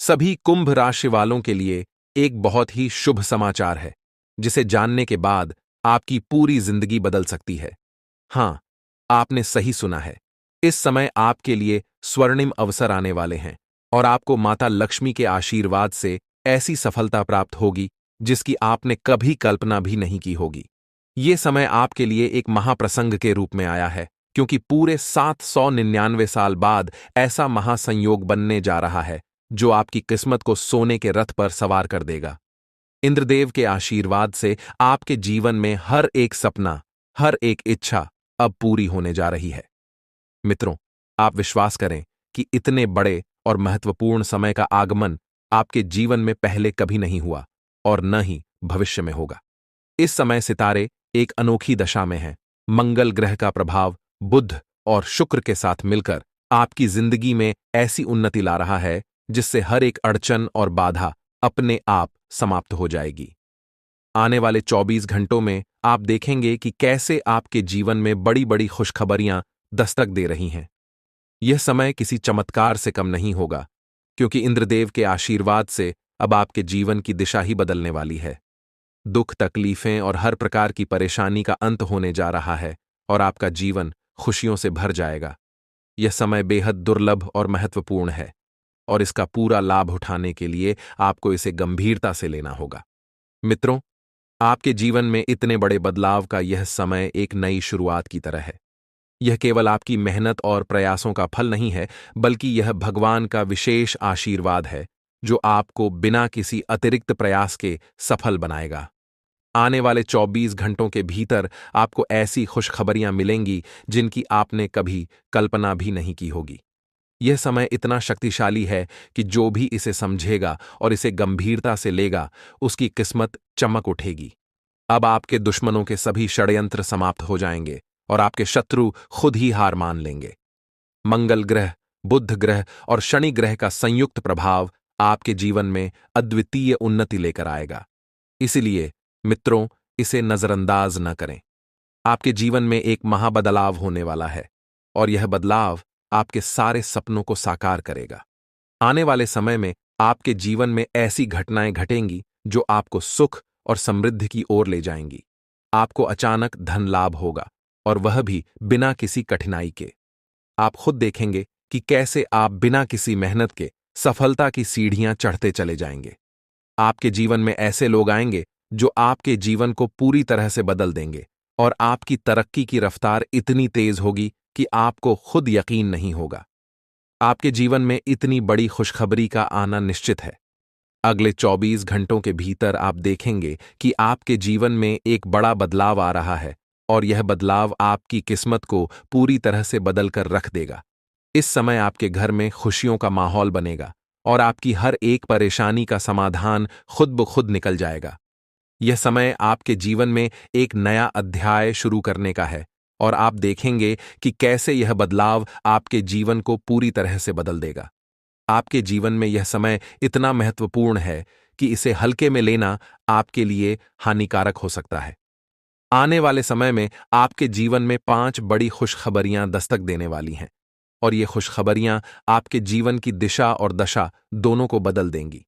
सभी कुंभ राशि वालों के लिए एक बहुत ही शुभ समाचार है, जिसे जानने के बाद आपकी पूरी जिंदगी बदल सकती है। हाँ, आपने सही सुना है। इस समय आपके लिए स्वर्णिम अवसर आने वाले हैं और आपको माता लक्ष्मी के आशीर्वाद से ऐसी सफलता प्राप्त होगी जिसकी आपने कभी कल्पना भी नहीं की होगी। ये समय आपके लिए एक महाप्रसंग के रूप में आया है, क्योंकि पूरे 799 साल बाद ऐसा महासंयोग बनने जा रहा है जो आपकी किस्मत को सोने के रथ पर सवार कर देगा। इंद्रदेव के आशीर्वाद से आपके जीवन में हर एक सपना, हर एक इच्छा अब पूरी होने जा रही है। मित्रों, आप विश्वास करें कि इतने बड़े और महत्वपूर्ण समय का आगमन आपके जीवन में पहले कभी नहीं हुआ और न ही भविष्य में होगा। इस समय सितारे एक अनोखी दशा में हैं। मंगल ग्रह का प्रभाव बुध और शुक्र के साथ मिलकर आपकी जिंदगी में ऐसी उन्नति ला रहा है जिससे हर एक अड़चन और बाधा अपने आप समाप्त हो जाएगी। आने वाले 24 घंटों में आप देखेंगे कि कैसे आपके जीवन में बड़ी बड़ी खुशखबरियां दस्तक दे रही हैं। यह समय किसी चमत्कार से कम नहीं होगा, क्योंकि इंद्रदेव के आशीर्वाद से अब आपके जीवन की दिशा ही बदलने वाली है। दुख, तकलीफें और हर प्रकार की परेशानी का अंत होने जा रहा है और आपका जीवन खुशियों से भर जाएगा। यह समय बेहद दुर्लभ और महत्वपूर्ण है और इसका पूरा लाभ उठाने के लिए आपको इसे गंभीरता से लेना होगा। मित्रों, आपके जीवन में इतने बड़े बदलाव का यह समय एक नई शुरुआत की तरह है। यह केवल आपकी मेहनत और प्रयासों का फल नहीं है, बल्कि यह भगवान का विशेष आशीर्वाद है जो आपको बिना किसी अतिरिक्त प्रयास के सफल बनाएगा। आने वाले 24 घंटों के भीतर आपको ऐसी खुशखबरियां मिलेंगी जिनकी आपने कभी कल्पना भी नहीं की होगी। यह समय इतना शक्तिशाली है कि जो भी इसे समझेगा और इसे गंभीरता से लेगा, उसकी किस्मत चमक उठेगी। अब आपके दुश्मनों के सभी षड्यंत्र समाप्त हो जाएंगे और आपके शत्रु खुद ही हार मान लेंगे। मंगल ग्रह, बुध ग्रह और शनि ग्रह का संयुक्त प्रभाव आपके जीवन में अद्वितीय उन्नति लेकर आएगा। इसलिए मित्रों, इसे नजरअंदाज न करें। आपके जीवन में एक महाबदलाव होने वाला है और यह बदलाव आपके सारे सपनों को साकार करेगा। आने वाले समय में आपके जीवन में ऐसी घटनाएं घटेंगी जो आपको सुख और समृद्धि की ओर ले जाएंगी। आपको अचानक धन लाभ होगा और वह भी बिना किसी कठिनाई के। आप खुद देखेंगे कि कैसे आप बिना किसी मेहनत के सफलता की सीढ़ियां चढ़ते चले जाएंगे। आपके जीवन में ऐसे लोग आएंगे जो आपके जीवन को पूरी तरह से बदल देंगे और आपकी तरक्की की रफ्तार इतनी तेज होगी कि आपको खुद यकीन नहीं होगा। आपके जीवन में इतनी बड़ी खुशखबरी का आना निश्चित है। अगले 24 घंटों के भीतर आप देखेंगे कि आपके जीवन में एक बड़ा बदलाव आ रहा है और यह बदलाव आपकी किस्मत को पूरी तरह से बदल कर रख देगा। इस समय आपके घर में खुशियों का माहौल बनेगा और आपकी हर एक परेशानी का समाधान खुद ब खुद निकल जाएगा। यह समय आपके जीवन में एक नया अध्याय शुरू करने का है और आप देखेंगे कि कैसे यह बदलाव आपके जीवन को पूरी तरह से बदल देगा। आपके जीवन में यह समय इतना महत्वपूर्ण है कि इसे हल्के में लेना आपके लिए हानिकारक हो सकता है। आने वाले समय में आपके जीवन में 5 बड़ी खुशखबरियां दस्तक देने वाली हैं और ये खुशखबरियां आपके जीवन की दिशा और दशा दोनों को बदल देंगी।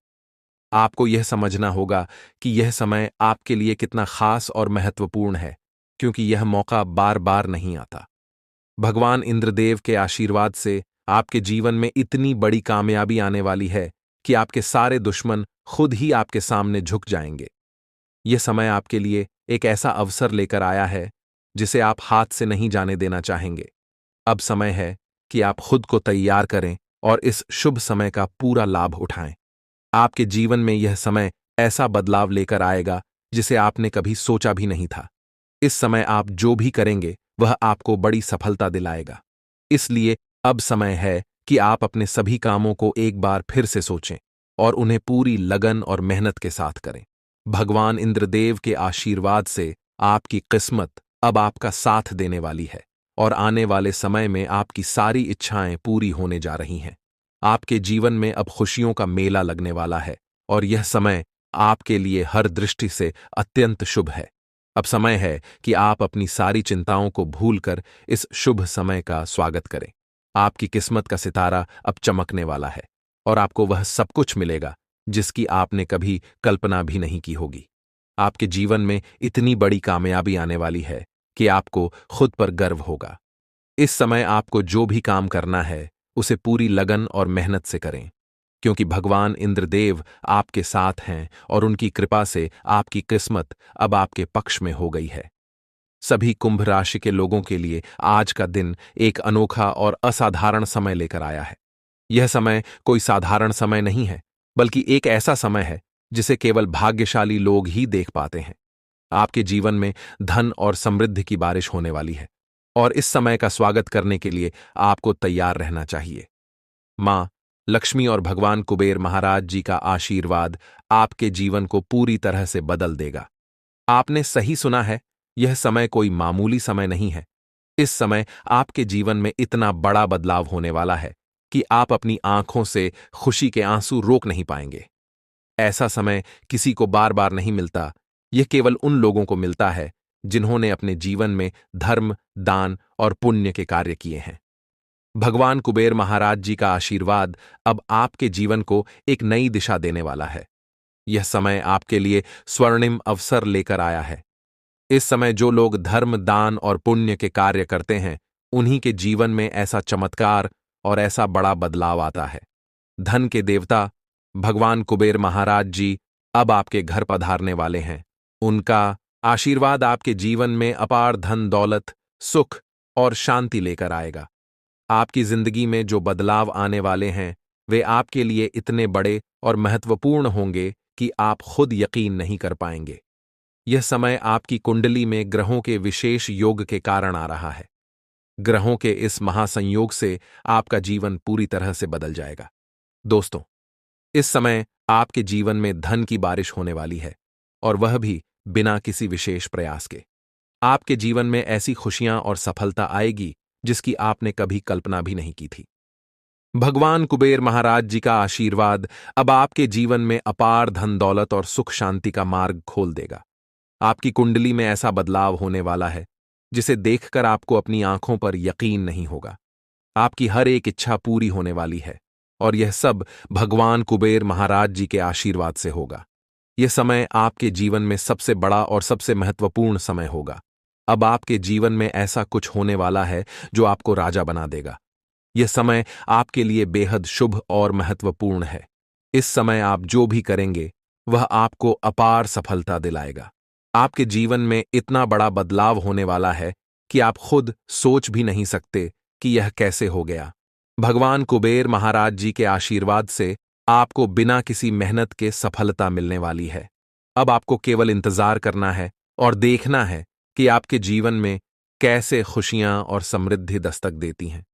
आपको यह समझना होगा कि यह समय आपके लिए कितना खास और महत्वपूर्ण है, क्योंकि यह मौका बार बार नहीं आता। भगवान इंद्रदेव के आशीर्वाद से आपके जीवन में इतनी बड़ी कामयाबी आने वाली है कि आपके सारे दुश्मन खुद ही आपके सामने झुक जाएंगे। यह समय आपके लिए एक ऐसा अवसर लेकर आया है जिसे आप हाथ से नहीं जाने देना चाहेंगे। अब समय है कि आप खुद को तैयार करें और इस शुभ समय का पूरा लाभ उठाएं। आपके जीवन में यह समय ऐसा बदलाव लेकर आएगा जिसे आपने कभी सोचा भी नहीं था। इस समय आप जो भी करेंगे वह आपको बड़ी सफलता दिलाएगा। इसलिए अब समय है कि आप अपने सभी कामों को एक बार फिर से सोचें और उन्हें पूरी लगन और मेहनत के साथ करें। भगवान इंद्रदेव के आशीर्वाद से आपकी किस्मत अब आपका साथ देने वाली है और आने वाले समय में आपकी सारी इच्छाएं पूरी होने जा रही हैं। आपके जीवन में अब खुशियों का मेला लगने वाला है और यह समय आपके लिए हर दृष्टि से अत्यंत शुभ है। अब समय है कि आप अपनी सारी चिंताओं को भूलकर इस शुभ समय का स्वागत करें। आपकी किस्मत का सितारा अब चमकने वाला है और आपको वह सब कुछ मिलेगा जिसकी आपने कभी कल्पना भी नहीं की होगी। आपके जीवन में इतनी बड़ी कामयाबी आने वाली है कि आपको खुद पर गर्व होगा। इस समय आपको जो भी काम करना है उसे पूरी लगन और मेहनत से करें, क्योंकि भगवान इंद्रदेव आपके साथ हैं और उनकी कृपा से आपकी किस्मत अब आपके पक्ष में हो गई है। सभी कुंभ राशि के लोगों के लिए आज का दिन एक अनोखा और असाधारण समय लेकर आया है। यह समय कोई साधारण समय नहीं है, बल्कि एक ऐसा समय है जिसे केवल भाग्यशाली लोग ही देख पाते हैं। आपके जीवन में धन और समृद्धि की बारिश होने वाली है, और इस समय का स्वागत करने के लिए आपको तैयार रहना चाहिए। मां लक्ष्मी और भगवान कुबेर महाराज जी का आशीर्वाद आपके जीवन को पूरी तरह से बदल देगा। आपने सही सुना है, यह समय कोई मामूली समय नहीं है। इस समय आपके जीवन में इतना बड़ा बदलाव होने वाला है कि आप अपनी आंखों से खुशी के आंसू रोक नहीं पाएंगे। ऐसा समय किसी को बार बार नहीं मिलता, यह केवल उन लोगों को मिलता है जिन्होंने अपने जीवन में धर्म, दान और पुण्य के कार्य किए हैं। भगवान कुबेर महाराज जी का आशीर्वाद अब आपके जीवन को एक नई दिशा देने वाला है। यह समय आपके लिए स्वर्णिम अवसर लेकर आया है। इस समय जो लोग धर्म, दान और पुण्य के कार्य करते हैं, उन्हीं के जीवन में ऐसा चमत्कार और ऐसा बड़ा बदलाव आता है। धन के देवता भगवान कुबेर महाराज जी अब आपके घर पधारने वाले हैं। उनका आशीर्वाद आपके जीवन में अपार धन दौलत, सुख और शांति लेकर आएगा। आपकी जिंदगी में जो बदलाव आने वाले हैं, वे आपके लिए इतने बड़े और महत्वपूर्ण होंगे कि आप खुद यकीन नहीं कर पाएंगे। यह समय आपकी कुंडली में ग्रहों के विशेष योग के कारण आ रहा है। ग्रहों के इस महासंयोग से आपका जीवन पूरी तरह से बदल जाएगा। दोस्तों, इस समय आपके जीवन में धन की बारिश होने वाली है, और वह भी बिना किसी विशेष प्रयास के। आपके जीवन में ऐसी खुशियां और सफलता आएगी जिसकी आपने कभी कल्पना भी नहीं की थी। भगवान कुबेर महाराज जी का आशीर्वाद अब आपके जीवन में अपार धन दौलत और सुख शांति का मार्ग खोल देगा। आपकी कुंडली में ऐसा बदलाव होने वाला है जिसे देखकर आपको अपनी आंखों पर यकीन नहीं होगा। आपकी हर एक इच्छा पूरी होने वाली है, और यह सब भगवान कुबेर महाराज जी के आशीर्वाद से होगा। यह समय आपके जीवन में सबसे बड़ा और सबसे महत्वपूर्ण समय होगा। अब आपके जीवन में ऐसा कुछ होने वाला है जो आपको राजा बना देगा। यह समय आपके लिए बेहद शुभ और महत्वपूर्ण है। इस समय आप जो भी करेंगे वह आपको अपार सफलता दिलाएगा। आपके जीवन में इतना बड़ा बदलाव होने वाला है कि आप खुद सोच भी नहीं सकते कि यह कैसे हो गया। भगवान कुबेर महाराज जी के आशीर्वाद से आपको बिना किसी मेहनत के सफलता मिलने वाली है। अब आपको केवल इंतजार करना है और देखना है कि आपके जीवन में कैसे खुशियां और समृद्धि दस्तक देती हैं।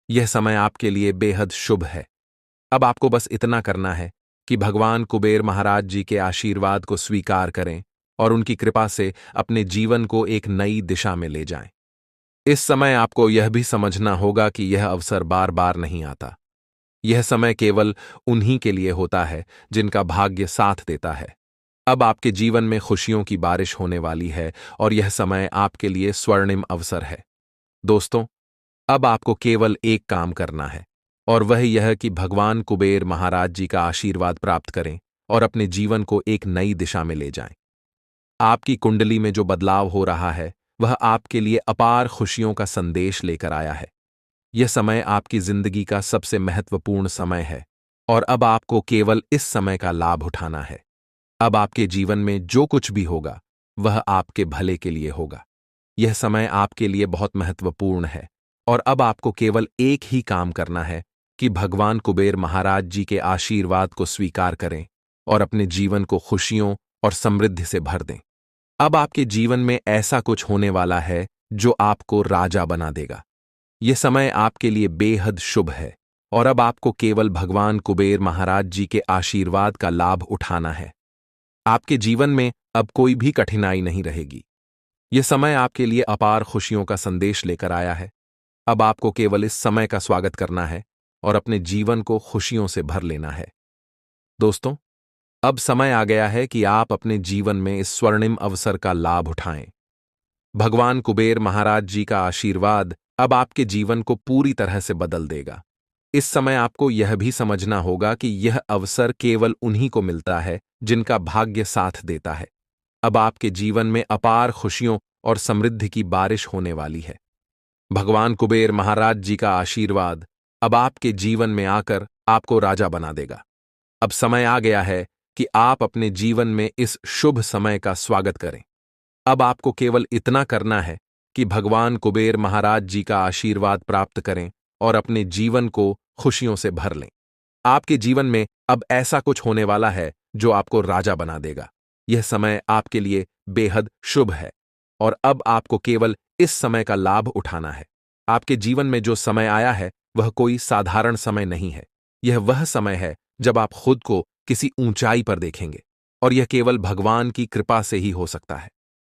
यह समय आपके लिए बेहद शुभ है। अब आपको बस इतना करना है कि भगवान कुबेर महाराज जी के आशीर्वाद को स्वीकार करें और उनकी कृपा से अपने जीवन को एक नई दिशा में ले जाएं। इस समय आपको यह भी समझना होगा कि यह अवसर बार बार नहीं आता। यह समय केवल उन्हीं के लिए होता है जिनका भाग्य साथ देता है। अब आपके जीवन में खुशियों की बारिश होने वाली है, और यह समय आपके लिए स्वर्णिम अवसर है। दोस्तों, अब आपको केवल एक काम करना है, और वह यह कि भगवान कुबेर महाराज जी का आशीर्वाद प्राप्त करें और अपने जीवन को एक नई दिशा में ले जाएं। आपकी कुंडली में जो बदलाव हो रहा है वह आपके लिए अपार खुशियों का संदेश लेकर आया है। यह समय आपकी जिंदगी का सबसे महत्वपूर्ण समय है, और अब आपको केवल इस समय का लाभ उठाना है। अब आपके जीवन में जो कुछ भी होगा वह आपके भले के लिए होगा। यह समय आपके लिए बहुत महत्वपूर्ण है, और अब आपको केवल एक ही काम करना है कि भगवान कुबेर महाराज जी के आशीर्वाद को स्वीकार करें और अपने जीवन को खुशियों और समृद्धि से भर दें। अब आपके जीवन में ऐसा कुछ होने वाला है जो आपको राजा बना देगा। यह समय आपके लिए बेहद शुभ है, और अब आपको केवल भगवान कुबेर महाराज जी के आशीर्वाद का लाभ उठाना है। आपके जीवन में अब कोई भी कठिनाई नहीं रहेगी। यह समय आपके लिए अपार खुशियों का संदेश लेकर आया है। अब आपको केवल इस समय का स्वागत करना है और अपने जीवन को खुशियों से भर लेना है। दोस्तों, अब समय आ गया है कि आप अपने जीवन में इस स्वर्णिम अवसर का लाभ उठाएं। भगवान कुबेर महाराज जी का आशीर्वाद अब आपके जीवन को पूरी तरह से बदल देगा। इस समय आपको यह भी समझना होगा कि यह अवसर केवल उन्हीं को मिलता है जिनका भाग्य साथ देता है। अब आपके जीवन में अपार खुशियों और समृद्धि की बारिश होने वाली है। भगवान कुबेर महाराज जी का आशीर्वाद अब आपके जीवन में आकर आपको राजा बना देगा। अब समय आ गया है कि आप अपने जीवन में इस शुभ समय का स्वागत करें। अब आपको केवल इतना करना है कि भगवान कुबेर महाराज जी का आशीर्वाद प्राप्त करें और अपने जीवन को खुशियों से भर लें। आपके जीवन में अब ऐसा कुछ होने वाला है जो आपको राजा बना देगा। यह समय आपके लिए बेहद शुभ है और अब आपको केवल इस समय का लाभ उठाना है। आपके जीवन में जो समय आया है वह कोई साधारण समय नहीं है। यह वह समय है जब आप खुद को किसी ऊंचाई पर देखेंगे और यह केवल भगवान की कृपा से ही हो सकता है।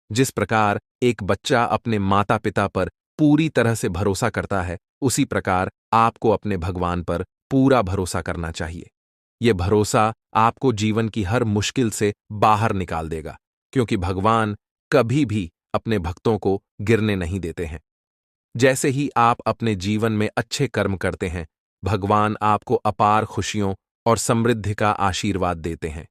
जिस प्रकार एक बच्चा अपने माता पिता पर पूरी तरह से भरोसा करता है, उसी प्रकार आपको अपने भगवान पर पूरा भरोसा करना चाहिए। यह भरोसा आपको जीवन की हर मुश्किल से बाहर निकाल देगा, क्योंकि भगवान कभी भी अपने भक्तों को गिरने नहीं देते हैं। जैसे ही आप अपने जीवन में अच्छे कर्म करते हैं, भगवान आपको अपार खुशियों और समृद्धि का आशीर्वाद देते हैं।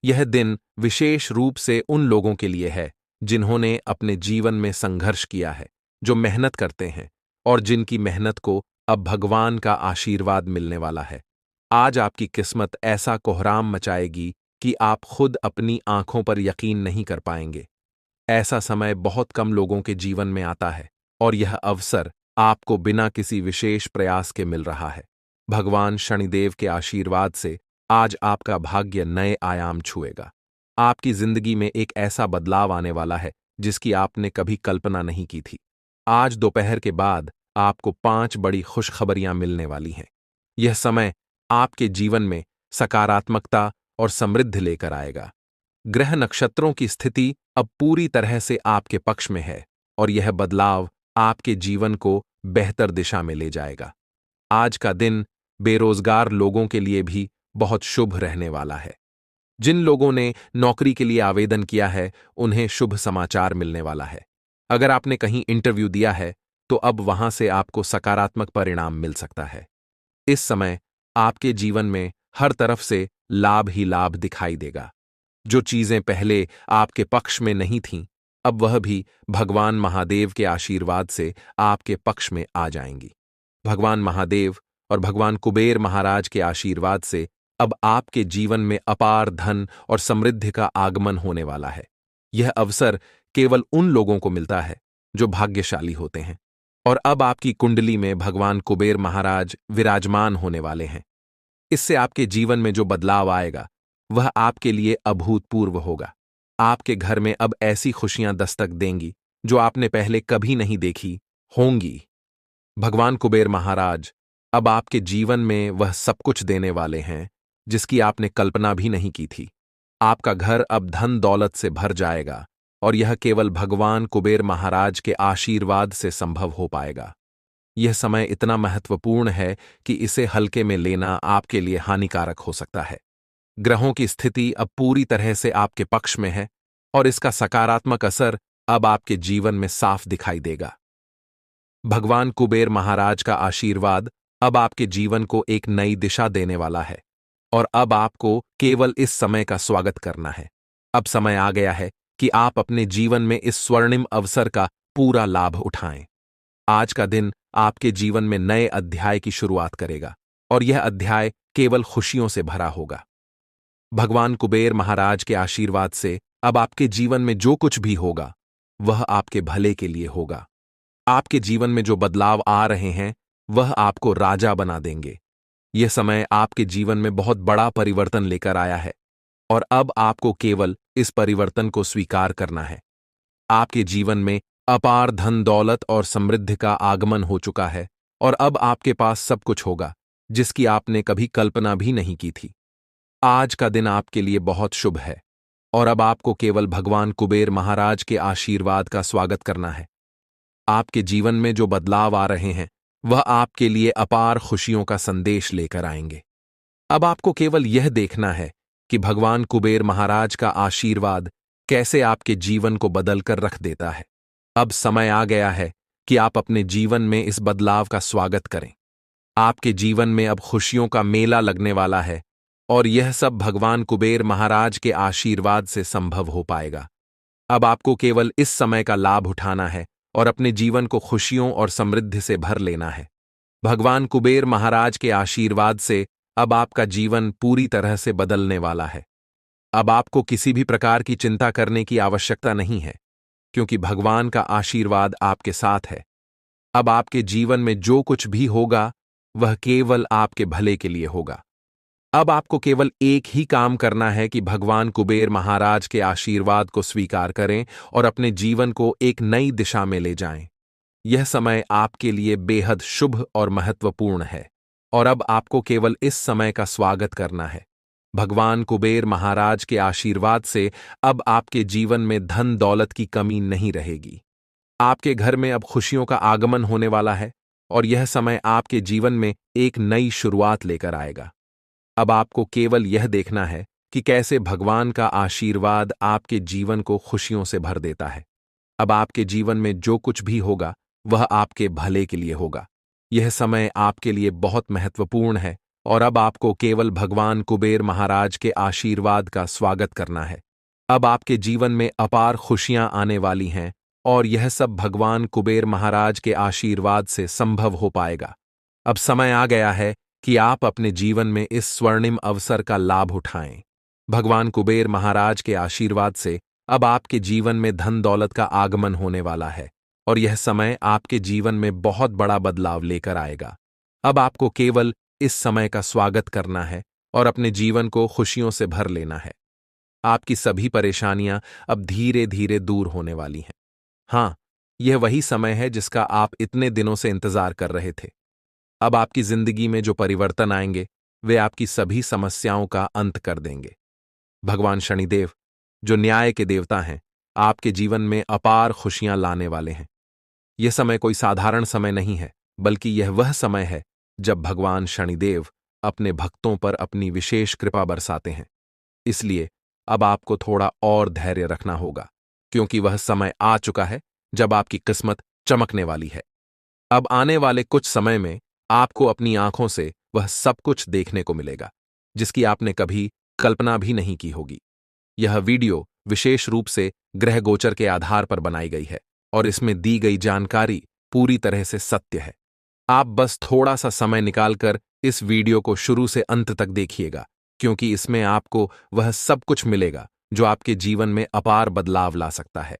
यह दिन विशेष रूप से उन लोगों के लिए है जिन्होंने अपने जीवन में संघर्ष किया है, जो मेहनत करते हैं और जिनकी मेहनत को अब भगवान का आशीर्वाद मिलने वाला है। आज आपकी किस्मत ऐसा कोहराम मचाएगी कि आप खुद अपनी आंखों पर यकीन नहीं कर पाएंगे। ऐसा समय बहुत कम लोगों के जीवन में आता है और यह अवसर आपको बिना किसी विशेष प्रयास के मिल रहा है। भगवान शनिदेव के आशीर्वाद से आज आपका भाग्य नए आयाम छुएगा। आपकी जिंदगी में एक ऐसा बदलाव आने वाला है जिसकी आपने कभी कल्पना नहीं की थी। आज दोपहर के बाद आपको 5 बड़ी खुशखबरियां मिलने वाली हैं। यह समय आपके जीवन में सकारात्मकता और समृद्धि लेकर आएगा। ग्रह नक्षत्रों की स्थिति अब पूरी तरह से आपके पक्ष में है और यह बदलाव आपके जीवन को बेहतर दिशा में ले जाएगा। आज का दिन बेरोजगार लोगों के लिए भी बहुत शुभ रहने वाला है। जिन लोगों ने नौकरी के लिए आवेदन किया है, उन्हें शुभ समाचार मिलने वाला है। अगर आपने कहीं इंटरव्यू दिया है, तो अब वहां से आपको सकारात्मक परिणाम मिल सकता है। इस समय आपके जीवन में हर तरफ से लाभ ही लाभ दिखाई देगा। जो चीजें पहले आपके पक्ष में नहीं थीं, अब वह भी भगवान महादेव के आशीर्वाद से आपके पक्ष में आ जाएंगी। भगवान महादेव और भगवान कुबेर महाराज के आशीर्वाद से अब आपके जीवन में अपार धन और समृद्धि का आगमन होने वाला है। यह अवसर केवल उन लोगों को मिलता है जो भाग्यशाली होते हैं और अब आपकी कुंडली में भगवान कुबेर महाराज विराजमान होने वाले हैं। इससे आपके जीवन में जो बदलाव आएगा वह आपके लिए अभूतपूर्व होगा। आपके घर में अब ऐसी खुशियां दस्तक देंगी जो आपने पहले कभी नहीं देखी होंगी। भगवान कुबेर महाराज अब आपके जीवन में वह सब कुछ देने वाले हैं जिसकी आपने कल्पना भी नहीं की थी। आपका घर अब धन दौलत से भर जाएगा और यह केवल भगवान कुबेर महाराज के आशीर्वाद से संभव हो पाएगा। यह समय इतना महत्वपूर्ण है कि इसे हल्के में लेना आपके लिए हानिकारक हो सकता है। ग्रहों की स्थिति अब पूरी तरह से आपके पक्ष में है और इसका सकारात्मक असर अब आपके जीवन में साफ दिखाई देगा। भगवान कुबेर महाराज का आशीर्वाद अब आपके जीवन को एक नई दिशा देने वाला है और अब आपको केवल इस समय का स्वागत करना है। अब समय आ गया है कि आप अपने जीवन में इस स्वर्णिम अवसर का पूरा लाभ उठाएं। आज का दिन आपके जीवन में नए अध्याय की शुरुआत करेगा और यह अध्याय केवल खुशियों से भरा होगा। भगवान कुबेर महाराज के आशीर्वाद से अब आपके जीवन में जो कुछ भी होगा वह आपके भले के लिए होगा। आपके जीवन में जो बदलाव आ रहे हैं वह आपको राजा बना देंगे। यह समय आपके जीवन में बहुत बड़ा परिवर्तन लेकर आया है और अब आपको केवल इस परिवर्तन को स्वीकार करना है। आपके जीवन में अपार धन दौलत और समृद्धि का आगमन हो चुका है और अब आपके पास सब कुछ होगा जिसकी आपने कभी कल्पना भी नहीं की थी। आज का दिन आपके लिए बहुत शुभ है और अब आपको केवल भगवान कुबेर महाराज के आशीर्वाद का स्वागत करना है। आपके जीवन में जो बदलाव आ रहे हैं वह आपके लिए अपार खुशियों का संदेश लेकर आएंगे। अब आपको केवल यह देखना है कि भगवान कुबेर महाराज का आशीर्वाद कैसे आपके जीवन को बदल कर रख देता है। अब समय आ गया है कि आप अपने जीवन में इस बदलाव का स्वागत करें। आपके जीवन में अब खुशियों का मेला लगने वाला है और यह सब भगवान कुबेर महाराज के आशीर्वाद से संभव हो पाएगा। अब आपको केवल इस समय का लाभ उठाना है और अपने जीवन को खुशियों और समृद्धि से भर लेना है। भगवान कुबेर महाराज के आशीर्वाद से अब आपका जीवन पूरी तरह से बदलने वाला है। अब आपको किसी भी प्रकार की चिंता करने की आवश्यकता नहीं है, क्योंकि भगवान का आशीर्वाद आपके साथ है। अब आपके जीवन में जो कुछ भी होगा वह केवल आपके भले के लिए होगा। अब आपको केवल एक ही काम करना है कि भगवान कुबेर महाराज के आशीर्वाद को स्वीकार करें और अपने जीवन को एक नई दिशा में ले जाएं। यह समय आपके लिए बेहद शुभ और महत्वपूर्ण है और अब आपको केवल इस समय का स्वागत करना है। भगवान कुबेर महाराज के आशीर्वाद से अब आपके जीवन में धन दौलत की कमी नहीं रहेगी। आपके घर में अब खुशियों का आगमन होने वाला है और यह समय आपके जीवन में एक नई शुरुआत लेकर आएगा। अब आपको केवल यह देखना है कि कैसे भगवान का आशीर्वाद आपके जीवन को खुशियों से भर देता है। अब आपके जीवन में जो कुछ भी होगा वह आपके भले के लिए होगा। यह समय आपके लिए बहुत महत्वपूर्ण है और अब आपको केवल भगवान कुबेर महाराज के आशीर्वाद का स्वागत करना है। अब आपके जीवन में अपार खुशियां आने वाली हैं और यह सब भगवान कुबेर महाराज के आशीर्वाद से संभव हो पाएगा। अब समय आ गया है कि आप अपने जीवन में इस स्वर्णिम अवसर का लाभ उठाएं। भगवान कुबेर महाराज के आशीर्वाद से अब आपके जीवन में धन दौलत का आगमन होने वाला है और यह समय आपके जीवन में बहुत बड़ा बदलाव लेकर आएगा। अब आपको केवल इस समय का स्वागत करना है और अपने जीवन को खुशियों से भर लेना है। आपकी सभी परेशानियां अब धीरे धीरे दूर होने वाली हैं। हाँ, यह वही समय है जिसका आप इतने दिनों से इंतजार कर रहे थे। अब आपकी जिंदगी में जो परिवर्तन आएंगे वे आपकी सभी समस्याओं का अंत कर देंगे। भगवान शनिदेव, जो न्याय के देवता हैं, आपके जीवन में अपार खुशियां लाने वाले हैं। यह समय कोई साधारण समय नहीं है, बल्कि यह वह समय है जब भगवान शनिदेव अपने भक्तों पर अपनी विशेष कृपा बरसाते हैं। इसलिए अब आपको थोड़ा और धैर्य रखना होगा, क्योंकि वह समय आ चुका है जब आपकी किस्मत चमकने वाली है। अब आने वाले कुछ समय में आपको अपनी आंखों से वह सब कुछ देखने को मिलेगा जिसकी आपने कभी कल्पना भी नहीं की होगी। यह वीडियो विशेष रूप से ग्रह गोचर के आधार पर बनाई गई है और इसमें दी गई जानकारी पूरी तरह से सत्य है। आप बस थोड़ा सा समय निकालकर इस वीडियो को शुरू से अंत तक देखिएगा, क्योंकि इसमें आपको वह सब कुछ मिलेगा जो आपके जीवन में अपार बदलाव ला सकता है।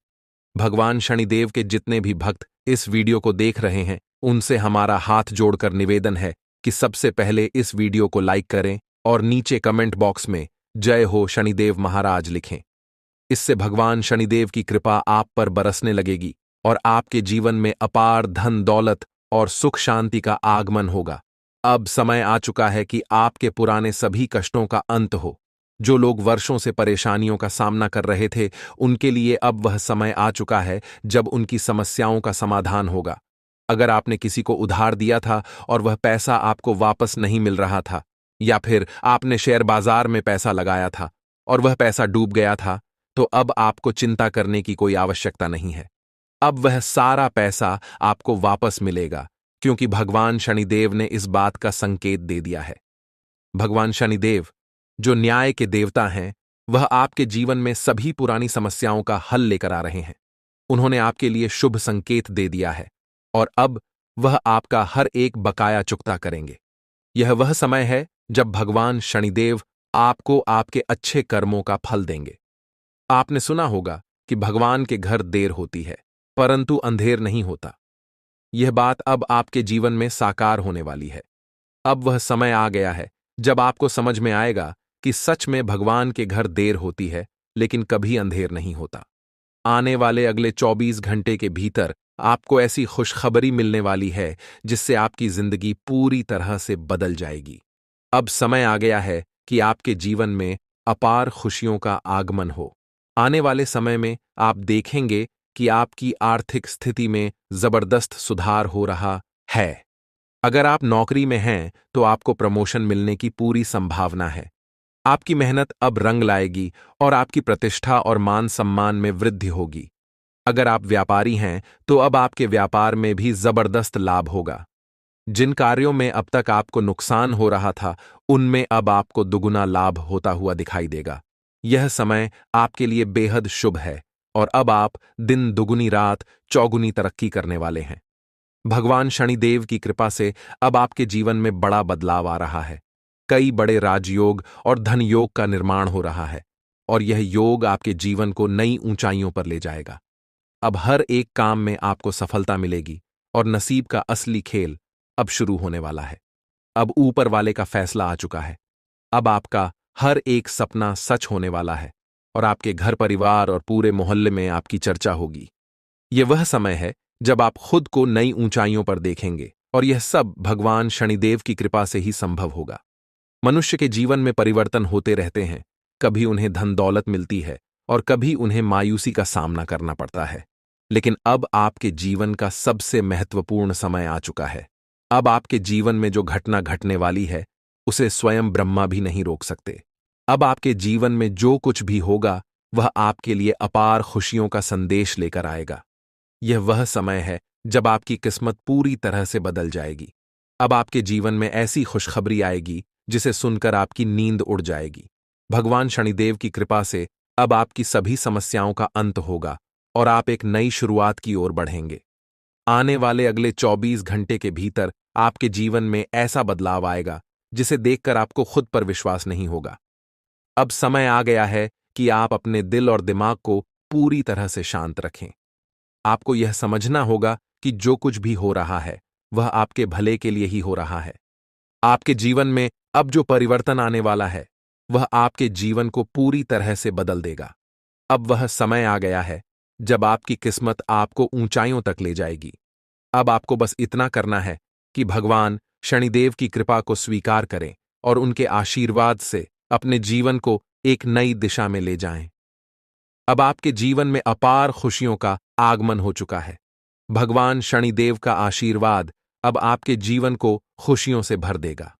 भगवान शनिदेव के जितने भी भक्त इस वीडियो को देख रहे हैं, उनसे हमारा हाथ जोड़कर निवेदन है कि सबसे पहले इस वीडियो को लाइक करें और नीचे कमेंट बॉक्स में जय हो शनिदेव महाराज लिखें। इससे भगवान शनिदेव की कृपा आप पर बरसने लगेगी और आपके जीवन में अपार धन दौलत और सुख शांति का आगमन होगा। अब समय आ चुका है कि आपके पुराने सभी कष्टों का अंत हो। जो लोग वर्षों से परेशानियों का सामना कर रहे थे, उनके लिए अब वह समय आ चुका है जब उनकी समस्याओं का समाधान होगा। अगर आपने किसी को उधार दिया था और वह पैसा आपको वापस नहीं मिल रहा था, या फिर आपने शेयर बाजार में पैसा लगाया था और वह पैसा डूब गया था, तो अब आपको चिंता करने की कोई आवश्यकता नहीं है। अब वह सारा पैसा आपको वापस मिलेगा, क्योंकि भगवान शनिदेव ने इस बात का संकेत दे दिया है। भगवान शनिदेव, जो न्याय के देवता हैं, वह आपके जीवन में सभी पुरानी समस्याओं का हल लेकर आ रहे हैं। उन्होंने आपके लिए शुभ संकेत दे दिया है और अब वह आपका हर एक बकाया चुकता करेंगे। यह वह समय है जब भगवान शनिदेव आपको आपके अच्छे कर्मों का फल देंगे। आपने सुना होगा कि भगवान के घर देर होती है, परंतु अंधेर नहीं होता। यह बात अब आपके जीवन में साकार होने वाली है। अब वह समय आ गया है जब आपको समझ में आएगा कि सच में भगवान के घर देर होती है, लेकिन कभी अंधेर नहीं होता। आने वाले अगले 24 घंटे के भीतर आपको ऐसी खुशखबरी मिलने वाली है जिससे आपकी जिंदगी पूरी तरह से बदल जाएगी। अब समय आ गया है कि आपके जीवन में अपार खुशियों का आगमन हो। आने वाले समय में आप देखेंगे कि आपकी आर्थिक स्थिति में जबरदस्त सुधार हो रहा है। अगर आप नौकरी में हैं तो आपको प्रमोशन मिलने की पूरी संभावना है। आपकी मेहनत अब रंग लाएगी और आपकी प्रतिष्ठा और मान सम्मान में वृद्धि होगी। अगर आप व्यापारी हैं तो अब आपके व्यापार में भी जबरदस्त लाभ होगा। जिन कार्यों में अब तक आपको नुकसान हो रहा था, उनमें अब आपको दुगुना लाभ होता हुआ दिखाई देगा। यह समय आपके लिए बेहद शुभ है और अब आप दिन दुगुनी रात चौगुनी तरक्की करने वाले हैं। भगवान शनिदेव की कृपा से अब आपके जीवन में बड़ा बदलाव आ रहा है। कई बड़े राजयोग और धन योग का निर्माण हो रहा है और यह योग आपके जीवन को नई ऊंचाइयों पर ले जाएगा। अब हर एक काम में आपको सफलता मिलेगी और नसीब का असली खेल अब शुरू होने वाला है। अब ऊपर वाले का फैसला आ चुका है। अब आपका हर एक सपना सच होने वाला है और आपके घर परिवार और पूरे मोहल्ले में आपकी चर्चा होगी। यह वह समय है जब आप खुद को नई ऊंचाइयों पर देखेंगे और यह सब भगवान शनिदेव की कृपा से ही संभव होगा। मनुष्य के जीवन में परिवर्तन होते रहते हैं। कभी उन्हें धन दौलत मिलती है और कभी उन्हें मायूसी का सामना करना पड़ता है। लेकिन अब आपके जीवन का सबसे महत्वपूर्ण समय आ चुका है। अब आपके जीवन में जो घटना घटने वाली है, उसे स्वयं ब्रह्मा भी नहीं रोक सकते। अब आपके जीवन में जो कुछ भी होगा, वह आपके लिए अपार खुशियों का संदेश लेकर आएगा। यह वह समय है जब आपकी किस्मत पूरी तरह से बदल जाएगी। अब आपके जीवन में ऐसी खुशखबरी आएगी जिसे सुनकर आपकी नींद उड़ जाएगी। भगवान शनिदेव की कृपा से अब आपकी सभी समस्याओं का अंत होगा और आप एक नई शुरुआत की ओर बढ़ेंगे। आने वाले अगले 24 घंटे के भीतर आपके जीवन में ऐसा बदलाव आएगा जिसे देखकर आपको खुद पर विश्वास नहीं होगा। अब समय आ गया है कि आप अपने दिल और दिमाग को पूरी तरह से शांत रखें। आपको यह समझना होगा कि जो कुछ भी हो रहा है, वह आपके भले के लिए ही हो रहा है। आपके जीवन में अब जो परिवर्तन आने वाला है, वह आपके जीवन को पूरी तरह से बदल देगा। अब वह समय आ गया है जब आपकी किस्मत आपको ऊंचाइयों तक ले जाएगी। अब आपको बस इतना करना है कि भगवान शनिदेव की कृपा को स्वीकार करें और उनके आशीर्वाद से अपने जीवन को एक नई दिशा में ले जाएं। अब आपके जीवन में अपार खुशियों का आगमन हो चुका है। भगवान शनिदेव का आशीर्वाद अब आपके जीवन को खुशियों से भर देगा।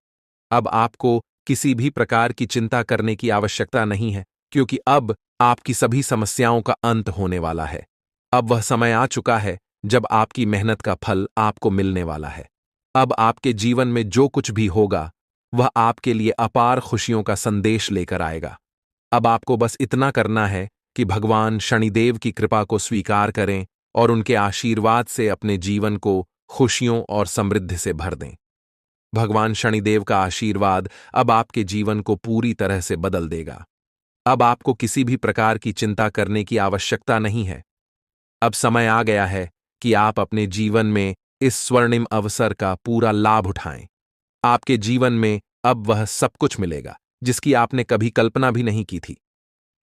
अब आपको किसी भी प्रकार की चिंता करने की आवश्यकता नहीं है, क्योंकि अब आपकी सभी समस्याओं का अंत होने वाला है। अब वह समय आ चुका है जब आपकी मेहनत का फल आपको मिलने वाला है। अब आपके जीवन में जो कुछ भी होगा, वह आपके लिए अपार खुशियों का संदेश लेकर आएगा। अब आपको बस इतना करना है कि भगवान शनिदेव की कृपा को स्वीकार करें और उनके आशीर्वाद से अपने जीवन को खुशियों और समृद्धि से भर दें। भगवान शनिदेव का आशीर्वाद अब आपके जीवन को पूरी तरह से बदल देगा। अब आपको किसी भी प्रकार की चिंता करने की आवश्यकता नहीं है। अब समय आ गया है कि आप अपने जीवन में इस स्वर्णिम अवसर का पूरा लाभ उठाएं। आपके जीवन में अब वह सब कुछ मिलेगा जिसकी आपने कभी कल्पना भी नहीं की थी।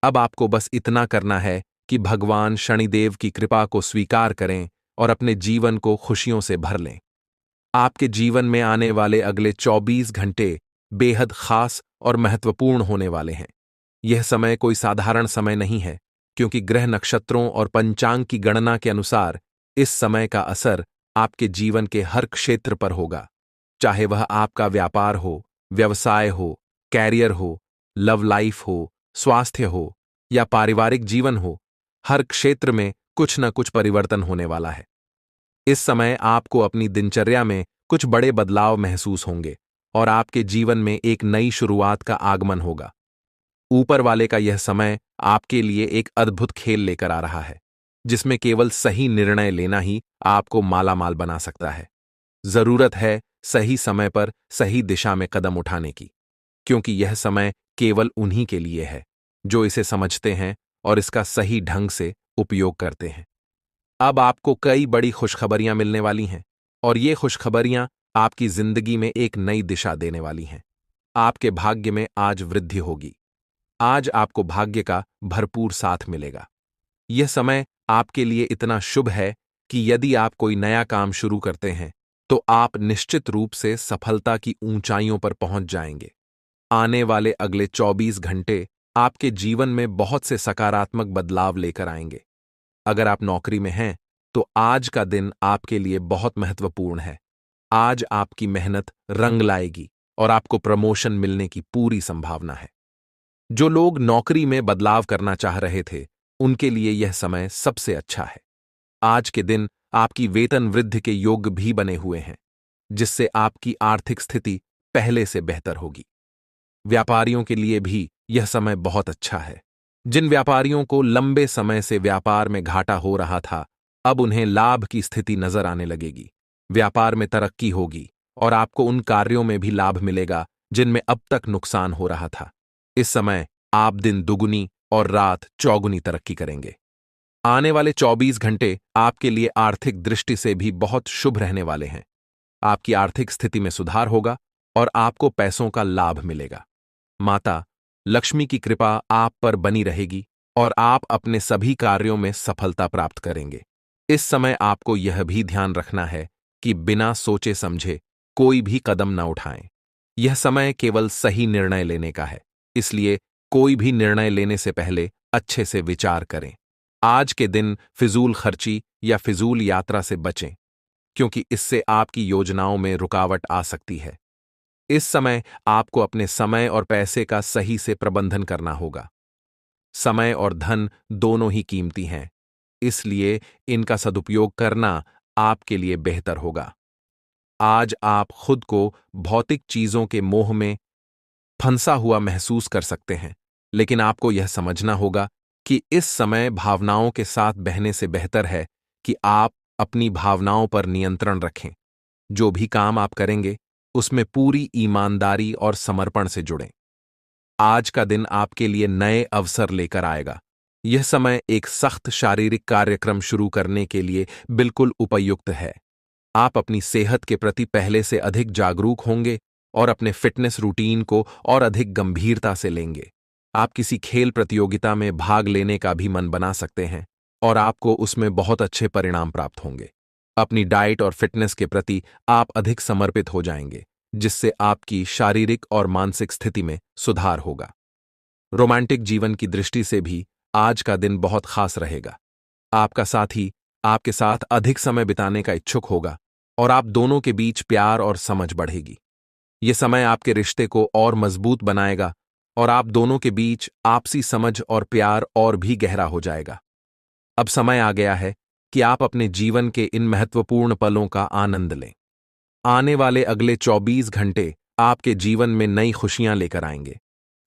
अब आपको बस इतना करना है कि भगवान शनिदेव की कृपा को स्वीकार करें और अपने जीवन को खुशियों से भर लें। आपके जीवन में आने वाले अगले 24 घंटे बेहद खास और महत्वपूर्ण होने वाले हैं। यह समय कोई साधारण समय नहीं है, क्योंकि ग्रह नक्षत्रों और पंचांग की गणना के अनुसार इस समय का असर आपके जीवन के हर क्षेत्र पर होगा। चाहे वह आपका व्यापार हो, व्यवसाय हो, कैरियर हो, लव लाइफ हो, स्वास्थ्य हो या पारिवारिक जीवन हो, हर क्षेत्र में कुछ न कुछ परिवर्तन होने वाला है। इस समय आपको अपनी दिनचर्या में कुछ बड़े बदलाव महसूस होंगे और आपके जीवन में एक नई शुरुआत का आगमन होगा। ऊपर वाले का यह समय आपके लिए एक अद्भुत खेल लेकर आ रहा है, जिसमें केवल सही निर्णय लेना ही आपको मालामाल बना सकता है। जरूरत है सही समय पर सही दिशा में कदम उठाने की, क्योंकि यह समय केवल उन्हीं के लिए है जो इसे समझते हैं और इसका सही ढंग से उपयोग करते हैं। अब आपको कई बड़ी खुशखबरियां मिलने वाली हैं और ये खुशखबरियां आपकी जिंदगी में एक नई दिशा देने वाली हैं। आपके भाग्य में आज वृद्धि होगी। आज आपको भाग्य का भरपूर साथ मिलेगा। यह समय आपके लिए इतना शुभ है कि यदि आप कोई नया काम शुरू करते हैं तो आप निश्चित रूप से सफलता की ऊंचाइयों पर पहुंच जाएंगे। आने वाले अगले 24 घंटे आपके जीवन में बहुत से सकारात्मक बदलाव लेकर आएंगे। अगर आप नौकरी में हैं तो आज का दिन आपके लिए बहुत महत्वपूर्ण है। आज आपकी मेहनत रंग लाएगी और आपको प्रमोशन मिलने की पूरी संभावना है। जो लोग नौकरी में बदलाव करना चाह रहे थे, उनके लिए यह समय सबसे अच्छा है। आज के दिन आपकी वेतन वृद्धि के योग भी बने हुए हैं। जिससे आपकी आर्थिक स्थिति पहले से बेहतर होगी। व्यापारियों के लिए भी यह समय बहुत अच्छा है। जिन व्यापारियों को लंबे समय से व्यापार में घाटा हो रहा था, अब उन्हें लाभ की स्थिति नजर आने लगेगी। व्यापार में तरक्की होगी और आपको उन कार्यों में भी लाभ मिलेगा जिनमें अब तक नुकसान हो रहा था। इस समय आप दिन दुगुनी और रात चौगुनी तरक्की करेंगे। आने वाले 24 घंटे आपके लिए आर्थिक दृष्टि से भी बहुत शुभ रहने वाले हैं। आपकी आर्थिक स्थिति में सुधार होगा और आपको पैसों का लाभ मिलेगा। माता लक्ष्मी की कृपा आप पर बनी रहेगी और आप अपने सभी कार्यों में सफलता प्राप्त करेंगे। इस समय आपको यह भी ध्यान रखना है कि बिना सोचे समझे कोई भी कदम न उठाएं। यह समय केवल सही निर्णय लेने का है, इसलिए कोई भी निर्णय लेने से पहले अच्छे से विचार करें। आज के दिन फिजूल खर्ची या फिजूल यात्रा से बचें, क्योंकि इससे आपकी योजनाओं में रुकावट आ सकती है। इस समय आपको अपने समय और पैसे का सही से प्रबंधन करना होगा। समय और धन दोनों ही कीमती हैं, इसलिए इनका सदुपयोग करना आपके लिए बेहतर होगा। आज आप खुद को भौतिक चीजों के मोह में फंसा हुआ महसूस कर सकते हैं, लेकिन आपको यह समझना होगा कि इस समय भावनाओं के साथ बहने से बेहतर है कि आप अपनी भावनाओं पर नियंत्रण रखें। जो भी काम आप करेंगे, उसमें पूरी ईमानदारी और समर्पण से जुड़ें। आज का दिन आपके लिए नए अवसर लेकर आएगा। यह समय एक सख्त शारीरिक कार्यक्रम शुरू करने के लिए बिल्कुल उपयुक्त है। आप अपनी सेहत के प्रति पहले से अधिक जागरूक होंगे और अपने फिटनेस रूटीन को और अधिक गंभीरता से लेंगे। आप किसी खेल प्रतियोगिता में भाग लेने का भी मन बना सकते हैं और आपको उसमें बहुत अच्छे परिणाम प्राप्त होंगे। अपनी डाइट और फिटनेस के प्रति आप अधिक समर्पित हो जाएंगे, जिससे आपकी शारीरिक और मानसिक स्थिति में सुधार होगा। रोमांटिक जीवन की दृष्टि से भी आज का दिन बहुत खास रहेगा। आपका साथी आपके साथ अधिक समय बिताने का इच्छुक होगा और आप दोनों के बीच प्यार और समझ बढ़ेगी। यह समय आपके रिश्ते को और मजबूत बनाएगा और आप दोनों के बीच आपसी समझ और प्यार और भी गहरा हो जाएगा। अब समय आ गया है कि आप अपने जीवन के इन महत्वपूर्ण पलों का आनंद लें। आने वाले अगले 24 घंटे आपके जीवन में नई खुशियां लेकर आएंगे।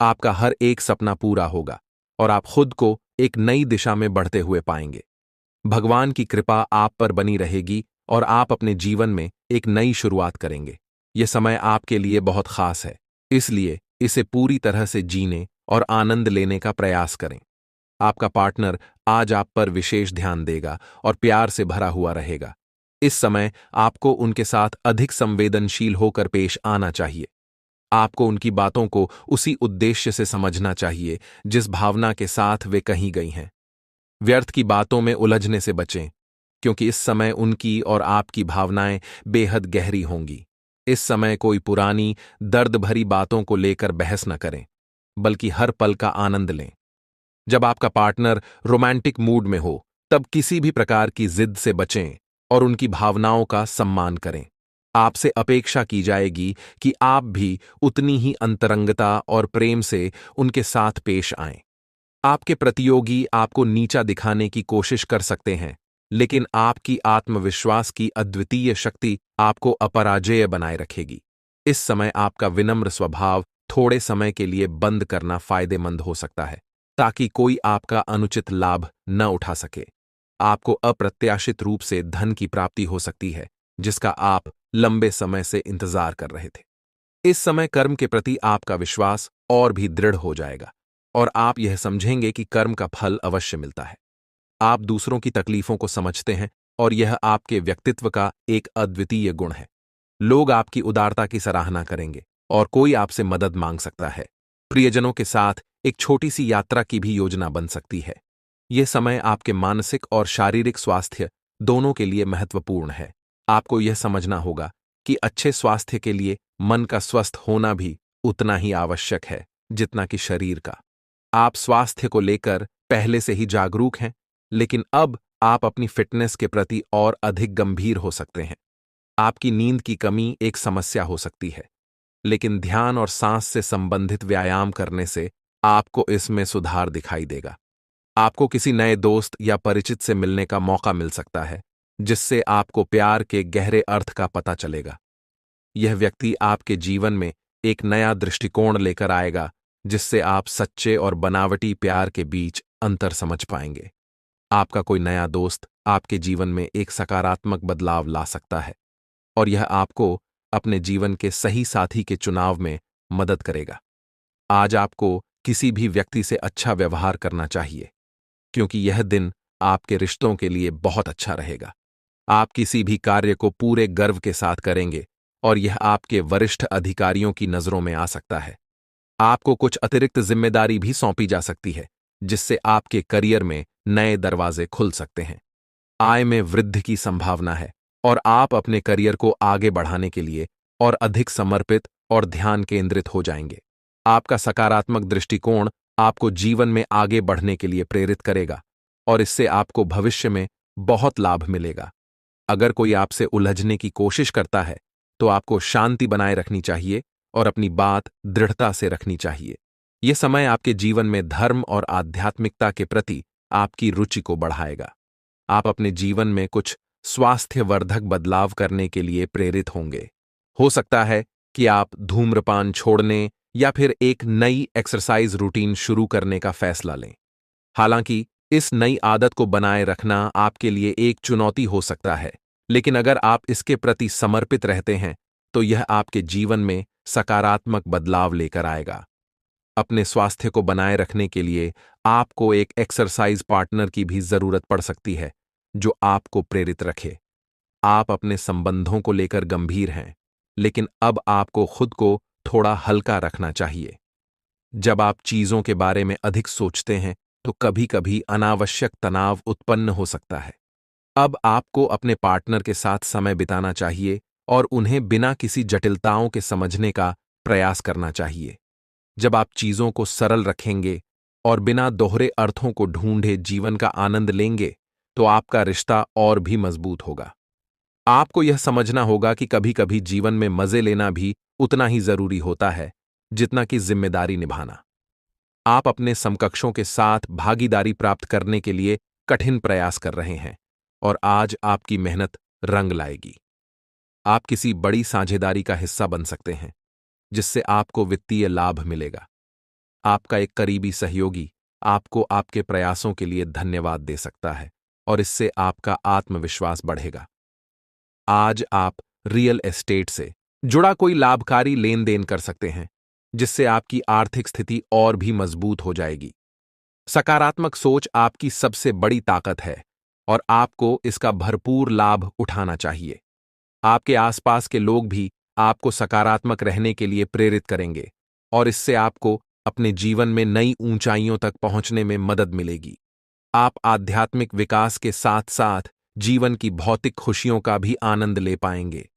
आपका हर एक सपना पूरा होगा और आप खुद को एक नई दिशा में बढ़ते हुए पाएंगे। भगवान की कृपा आप पर बनी रहेगी और आप अपने जीवन में एक नई शुरुआत करेंगे। यह समय आपके लिए बहुत खास है, इसलिए इसे पूरी तरह से जीने और आनंद लेने का प्रयास करें। आपका पार्टनर आज आप पर विशेष ध्यान देगा और प्यार से भरा हुआ रहेगा। इस समय आपको उनके साथ अधिक संवेदनशील होकर पेश आना चाहिए। आपको उनकी बातों को उसी उद्देश्य से समझना चाहिए जिस भावना के साथ वे कही गई हैं। व्यर्थ की बातों में उलझने से बचें, क्योंकि इस समय उनकी और आपकी भावनाएं बेहद गहरी होंगी। इस समय कोई पुरानी दर्द भरी बातों को लेकर बहस न करें, बल्कि हर पल का आनंद लें। जब आपका पार्टनर रोमांटिक मूड में हो, तब किसी भी प्रकार की जिद से बचें और उनकी भावनाओं का सम्मान करें। आपसे अपेक्षा की जाएगी कि आप भी उतनी ही अंतरंगता और प्रेम से उनके साथ पेश आएं। आपके प्रतियोगी आपको नीचा दिखाने की कोशिश कर सकते हैं, लेकिन आपकी आत्मविश्वास की अद्वितीय शक्ति आपको अपराजेय बनाए रखेगी। इस समय आपका विनम्र स्वभाव थोड़े समय के लिए बंद करना फायदेमंद हो सकता है, ताकि कोई आपका अनुचित लाभ न उठा सके। आपको अप्रत्याशित रूप से धन की प्राप्ति हो सकती है, जिसका आप लंबे समय से इंतजार कर रहे थे। इस समय कर्म के प्रति आपका विश्वास और भी दृढ़ हो जाएगा और आप यह समझेंगे कि कर्म का फल अवश्य मिलता है। आप दूसरों की तकलीफों को समझते हैं और यह आपके व्यक्तित्व का एक अद्वितीय गुण है। लोग आपकी उदारता की सराहना करेंगे और कोई आपसे मदद मांग सकता है। प्रियजनों के साथ एक छोटी सी यात्रा की भी योजना बन सकती है। यह समय आपके मानसिक और शारीरिक स्वास्थ्य दोनों के लिए महत्वपूर्ण है। आपको यह समझना होगा कि अच्छे स्वास्थ्य के लिए मन का स्वस्थ होना भी उतना ही आवश्यक है जितना कि शरीर का। आप स्वास्थ्य को लेकर पहले से ही जागरूक हैं, लेकिन अब आप अपनी फिटनेस के प्रति और अधिक गंभीर हो सकते हैं। आपकी नींद की कमी एक समस्या हो सकती है, लेकिन ध्यान और सांस से संबंधित व्यायाम करने से आपको इसमें सुधार दिखाई देगा। आपको किसी नए दोस्त या परिचित से मिलने का मौका मिल सकता है, जिससे आपको प्यार के गहरे अर्थ का पता चलेगा। यह व्यक्ति आपके जीवन में एक नया दृष्टिकोण लेकर आएगा, जिससे आप सच्चे और बनावटी प्यार के बीच अंतर समझ पाएंगे। आपका कोई नया दोस्त आपके जीवन में एक सकारात्मक बदलाव ला सकता है, और यह आपको अपने जीवन के सही साथी के चुनाव में मदद करेगा। आज आपको किसी भी व्यक्ति से अच्छा व्यवहार करना चाहिए, क्योंकि यह दिन आपके रिश्तों के लिए बहुत अच्छा रहेगा। आप किसी भी कार्य को पूरे गर्व के साथ करेंगे, और यह आपके वरिष्ठ अधिकारियों की नजरों में आ सकता है। आपको कुछ अतिरिक्त जिम्मेदारी भी सौंपी जा सकती है, जिससे आपके करियर में नए दरवाजे खुल सकते हैं। आय में वृद्धि की संभावना है, और आप अपने करियर को आगे बढ़ाने के लिए और अधिक समर्पित और ध्यान केंद्रित हो जाएंगे। आपका सकारात्मक दृष्टिकोण आपको जीवन में आगे बढ़ने के लिए प्रेरित करेगा, और इससे आपको भविष्य में बहुत लाभ मिलेगा। अगर कोई आपसे उलझने की कोशिश करता है, तो आपको शांति बनाए रखनी चाहिए और अपनी बात दृढ़ता से रखनी चाहिए। यह समय आपके जीवन में धर्म और आध्यात्मिकता के प्रति आपकी रुचि को बढ़ाएगा। आप अपने जीवन में कुछ स्वास्थ्यवर्धक बदलाव करने के लिए प्रेरित होंगे। हो सकता है कि आप धूम्रपान छोड़ने या फिर एक नई एक्सरसाइज रूटीन शुरू करने का फैसला लें। हालांकि इस नई आदत को बनाए रखना आपके लिए एक चुनौती हो सकता है, लेकिन अगर आप इसके प्रति समर्पित रहते हैं, तो यह आपके जीवन में सकारात्मक बदलाव लेकर आएगा। अपने स्वास्थ्य को बनाए रखने के लिए आपको एक एक्सरसाइज पार्टनर की भी जरूरत पड़ सकती है, जो आपको प्रेरित रखे। आप अपने संबंधों को लेकर गंभीर हैं, लेकिन अब आपको खुद को थोड़ा हल्का रखना चाहिए। जब आप चीजों के बारे में अधिक सोचते हैं, तो कभी-कभी अनावश्यक तनाव उत्पन्न हो सकता है। अब आपको अपने पार्टनर के साथ समय बिताना चाहिए और उन्हें बिना किसी जटिलताओं के समझने का प्रयास करना चाहिए। जब आप चीजों को सरल रखेंगे और बिना दोहरे अर्थों को ढूंढे जीवन का आनंद लेंगे, तो आपका रिश्ता और भी मजबूत होगा। आपको यह समझना होगा कि कभी-कभी जीवन में मजे लेना भी उतना ही जरूरी होता है, जितना कि जिम्मेदारी निभाना। आप अपने समकक्षों के साथ भागीदारी प्राप्त करने के लिए कठिन प्रयास कर रहे हैं, और आज आपकी मेहनत रंग लाएगी। आप किसी बड़ी साझेदारी का हिस्सा बन सकते हैं, जिससे आपको वित्तीय लाभ मिलेगा। आपका एक करीबी सहयोगी आपको आपके प्रयासों के लिए धन्यवाद दे सकता है, और इससे आपका आत्मविश्वास बढ़ेगा। आज आप रियल एस्टेट से जुड़ा कोई लाभकारी लेन देन कर सकते हैं, जिससे आपकी आर्थिक स्थिति और भी मजबूत हो जाएगी। सकारात्मक सोच आपकी सबसे बड़ी ताकत है, और आपको इसका भरपूर लाभ उठाना चाहिए। आपके आसपास के लोग भी आपको सकारात्मक रहने के लिए प्रेरित करेंगे, और इससे आपको अपने जीवन में नई ऊंचाइयों तक पहुंचने में मदद मिलेगी। आप आध्यात्मिक विकास के साथ साथ जीवन की भौतिक खुशियों का भी आनंद ले पाएंगे।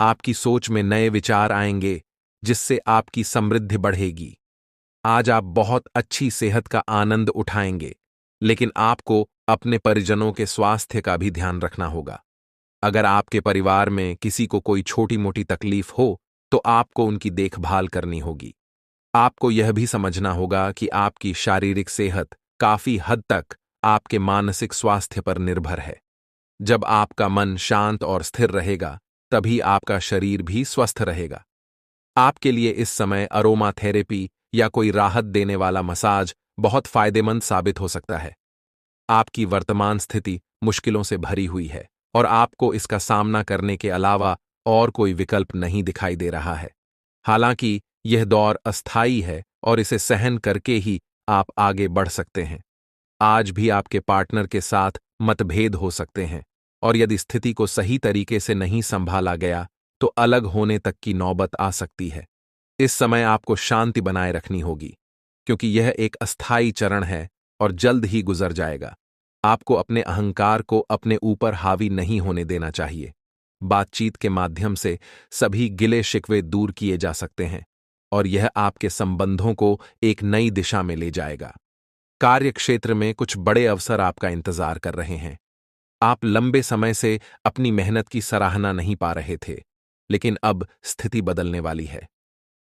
आपकी सोच में नए विचार आएंगे, जिससे आपकी समृद्धि बढ़ेगी। आज आप बहुत अच्छी सेहत का आनंद उठाएंगे, लेकिन आपको अपने परिजनों के स्वास्थ्य का भी ध्यान रखना होगा। अगर आपके परिवार में किसी को कोई छोटी-मोटी तकलीफ हो, तो आपको उनकी देखभाल करनी होगी। आपको यह भी समझना होगा कि आपकी शारीरिक सेहत काफी हद तक आपके मानसिक स्वास्थ्य पर निर्भर है। जब आपका मन शांत और स्थिर रहेगा, तभी आपका शरीर भी स्वस्थ रहेगा। आपके लिए इस समय अरोमा थेरेपी या कोई राहत देने वाला मसाज बहुत फायदेमंद साबित हो सकता है। आपकी वर्तमान स्थिति मुश्किलों से भरी हुई है, और आपको इसका सामना करने के अलावा और कोई विकल्प नहीं दिखाई दे रहा है। हालांकि यह दौर अस्थायी है, और इसे सहन करके ही आप आगे बढ़ सकते हैं। आज भी आपके पार्टनर के साथ मतभेद हो सकते हैं, और यदि स्थिति को सही तरीके से नहीं संभाला गया, तो अलग होने तक की नौबत आ सकती है। इस समय आपको शांति बनाए रखनी होगी, क्योंकि यह एक अस्थायी चरण है और जल्द ही गुजर जाएगा। आपको अपने अहंकार को अपने ऊपर हावी नहीं होने देना चाहिए। बातचीत के माध्यम से सभी गिले शिकवे दूर किए जा सकते हैं, और यह आपके संबंधों को एक नई दिशा में ले जाएगा। कार्य क्षेत्र में कुछ बड़े अवसर आपका इंतजार कर रहे हैं। आप लंबे समय से अपनी मेहनत की सराहना नहीं पा रहे थे, लेकिन अब स्थिति बदलने वाली है।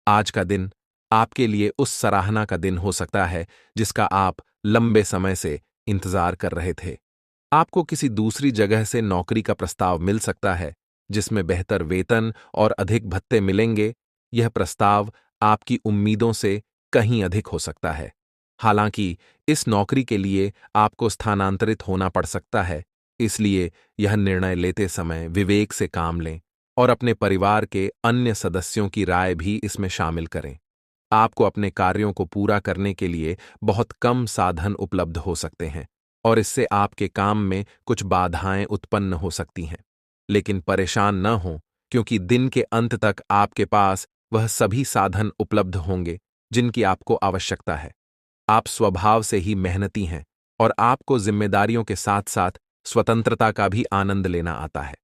आज का दिन आपके लिए उस सराहना का दिन हो सकता है जिसका आप लंबे समय से इंतजार कर रहे थे। आपको किसी दूसरी जगह से नौकरी का प्रस्ताव मिल सकता है, जिसमें बेहतर वेतन और अधिक भत्ते मिलेंगे, यह प्रस्ताव आपकी उम्मीदों से कहीं अधिक हो सकता है। हालांकि इस नौकरी के लिए आपको स्थानांतरित होना पड़ सकता है, इसलिए यह निर्णय लेते समय विवेक से काम लें और अपने परिवार के अन्य सदस्यों की राय भी इसमें शामिल करें। आपको अपने कार्यों को पूरा करने के लिए बहुत कम साधन उपलब्ध हो सकते हैं और इससे आपके काम में कुछ बाधाएं उत्पन्न हो सकती हैं। लेकिन परेशान न हों, क्योंकि दिन के अंत तक आपके पास वह सभी साधन उपलब्ध होंगे जिनकी आपको आवश्यकता है। आप स्वभाव से ही मेहनती हैं और आपको जिम्मेदारियों के साथ साथ स्वतंत्रता का भी आनंद लेना आता है।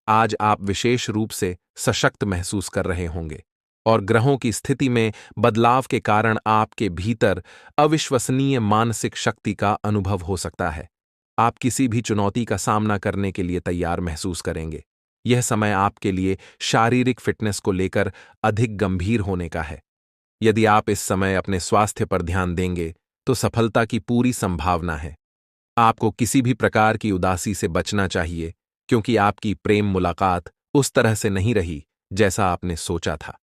आज आप विशेष रूप से सशक्त महसूस कर रहे होंगे और ग्रहों की स्थिति में बदलाव के कारण आपके भीतर अविश्वसनीय मानसिक शक्ति का अनुभव हो सकता है। आप किसी भी चुनौती का सामना करने के लिए तैयार महसूस करेंगे। यह समय आपके लिए शारीरिक फिटनेस को लेकर अधिक गंभीर होने का है। यदि आप इस समय अपने स्वास्थ्य पर ध्यान देंगे तो सफलता की पूरी संभावना है। आपको किसी भी प्रकार की उदासी से बचना चाहिए, क्योंकि आपकी प्रेम मुलाकात उस तरह से नहीं रही जैसा आपने सोचा था।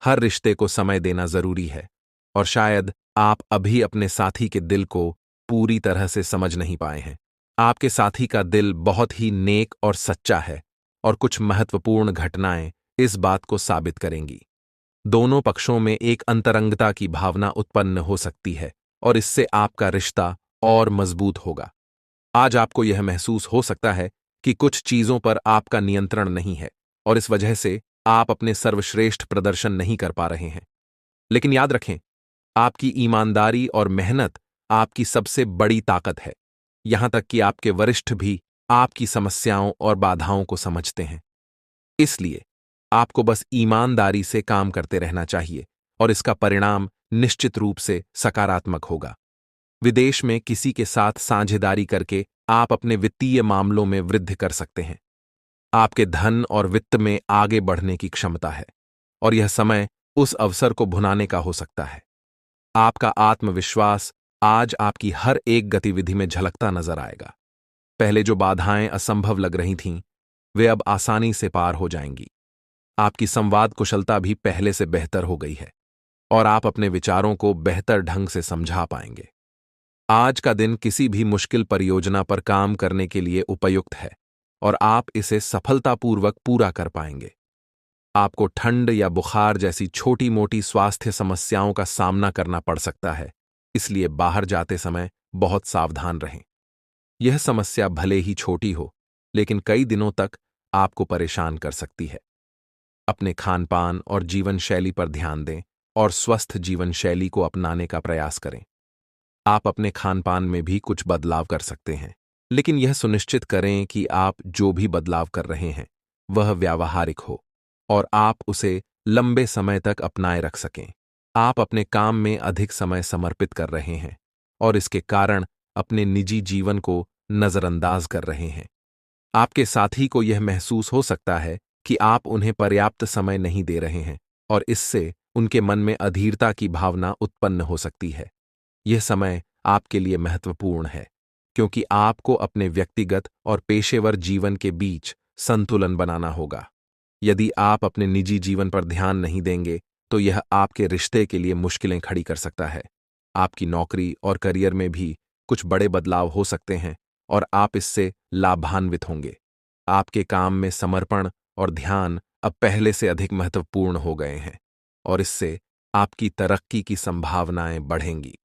हर रिश्ते को समय देना जरूरी है और शायद आप अभी अपने साथी के दिल को पूरी तरह से समझ नहीं पाए हैं। आपके साथी का दिल बहुत ही नेक और सच्चा है और कुछ महत्वपूर्ण घटनाएं इस बात को साबित करेंगी। दोनों पक्षों में एक अंतरंगता की भावना उत्पन्न हो सकती है और इससे आपका रिश्ता और मजबूत होगा। आज आपको यह महसूस हो सकता है कि कुछ चीजों पर आपका नियंत्रण नहीं है और इस वजह से आप अपने सर्वश्रेष्ठ प्रदर्शन नहीं कर पा रहे हैं। लेकिन याद रखें, आपकी ईमानदारी और मेहनत आपकी सबसे बड़ी ताकत है। यहां तक कि आपके वरिष्ठ भी आपकी समस्याओं और बाधाओं को समझते हैं। इसलिए आपको बस ईमानदारी से काम करते रहना चाहिए और इसका परिणाम निश्चित रूप से सकारात्मक होगा। विदेश में किसी के साथ साझेदारी करके आप अपने वित्तीय मामलों में वृद्धि कर सकते हैं। आपके धन और वित्त में आगे बढ़ने की क्षमता है और यह समय उस अवसर को भुनाने का हो सकता है। आपका आत्मविश्वास आज आपकी हर एक गतिविधि में झलकता नजर आएगा। पहले जो बाधाएं असंभव लग रही थीं, वे अब आसानी से पार हो जाएंगी। आपकी संवाद कुशलता भी पहले से बेहतर हो गई है और आप अपने विचारों को बेहतर ढंग से समझा पाएंगे। आज का दिन किसी भी मुश्किल परियोजना पर काम करने के लिए उपयुक्त है और आप इसे सफलतापूर्वक पूरा कर पाएंगे। आपको ठंड या बुखार जैसी छोटी-मोटी स्वास्थ्य समस्याओं का सामना करना पड़ सकता है, इसलिए बाहर जाते समय बहुत सावधान रहें। यह समस्या भले ही छोटी हो, लेकिन कई दिनों तक आपको परेशान कर सकती है। अपने खानपान और जीवन शैली पर ध्यान दें और स्वस्थ जीवन शैली को अपनाने का प्रयास करें। आप अपने खानपान में भी कुछ बदलाव कर सकते हैं, लेकिन यह सुनिश्चित करें कि आप जो भी बदलाव कर रहे हैं वह व्यावहारिक हो और आप उसे लंबे समय तक अपनाए रख सकें। आप अपने काम में अधिक समय समर्पित कर रहे हैं और इसके कारण अपने निजी जीवन को नजरअंदाज कर रहे हैं। आपके साथी को यह महसूस हो सकता है कि आप उन्हें पर्याप्त समय नहीं दे रहे हैं और इससे उनके मन में अधीरता की भावना उत्पन्न हो सकती है। यह समय आपके लिए महत्वपूर्ण है, क्योंकि आपको अपने व्यक्तिगत और पेशेवर जीवन के बीच संतुलन बनाना होगा। यदि आप अपने निजी जीवन पर ध्यान नहीं देंगे, तो यह आपके रिश्ते के लिए मुश्किलें खड़ी कर सकता है। आपकी नौकरी और करियर में भी कुछ बड़े बदलाव हो सकते हैं और आप इससे लाभान्वित होंगे। आपके काम में समर्पण और ध्यान अब पहले से अधिक महत्वपूर्ण हो गए हैं और इससे आपकी तरक्की की संभावनाएं बढ़ेंगी।